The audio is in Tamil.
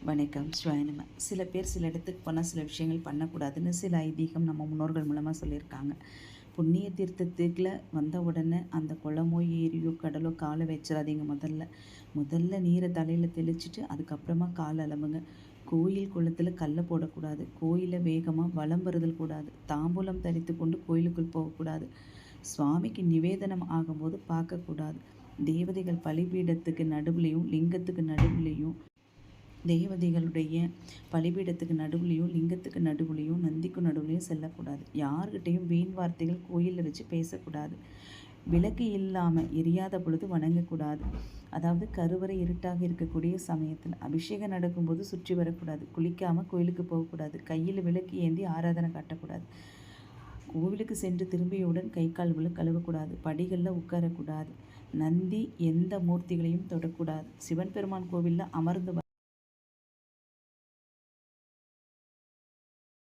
வணக்கம் ஸ்வாயனம. சில பேர் சில இடத்துக்கு போனால் சில விஷயங்கள் பண்ணக்கூடாதுன்னு சில ஐதீகம் நம்ம முன்னோர்கள் மூலமாக சொல்லியிருக்காங்க. புண்ணிய தீர்த்தத்துக்குள்ள வந்த உடனே அந்த குளமோ ஏரியோ கடலோ காலை வச்சிடாதீங்க. முதல்ல நீரை தலையில் தெளிச்சிட்டு அதுக்கப்புறமா கால் அலம்புங்க. கோயில் குளத்தில் கல்லை போடக்கூடாது. கோயிலை வேகமாக வலம் வருதல் கூடாது. தாம்பூலம் தரித்து கொண்டு கோயிலுக்குள் போகக்கூடாது. சுவாமிக்கு நிவேதனம் ஆகும்போது பார்க்கக்கூடாது. தேவதைகள் பலிபீடத்துக்கு நடுவுலையும் லிங்கத்துக்கு நடுவுலையும் தேவதைகளுடைய பலிபீடத்துக்கு நடுவுலையும் லிங்கத்துக்கு நடுவுலையும் நந்திக்கு நடுவுலையும் செல்லக்கூடாது. யார்கிட்டையும் வீண் வார்த்தைகள் கோயிலில் வச்சு பேசக்கூடாது. விளக்கு இல்லாமல் எரியாத பொழுது வணங்கக்கூடாது. அதாவது கருவறை இருட்டாக இருக்கக்கூடிய சமயத்தில் அபிஷேகம் நடக்கும்போது சுற்றி வரக்கூடாது. குளிக்காமல் கோயிலுக்கு போகக்கூடாது. கையில் விளக்கு ஏந்தி ஆராதனை காட்டக்கூடாது. கோவிலுக்கு சென்று திரும்பியவுடன் கை கால்களை கழுவக்கூடாது. படிகளில் உட்காரக்கூடாது. நந்தி எந்த மூர்த்திகளையும் தொடக்கூடாது. சிவன் பெருமான் கோவிலில் அமர்ந்து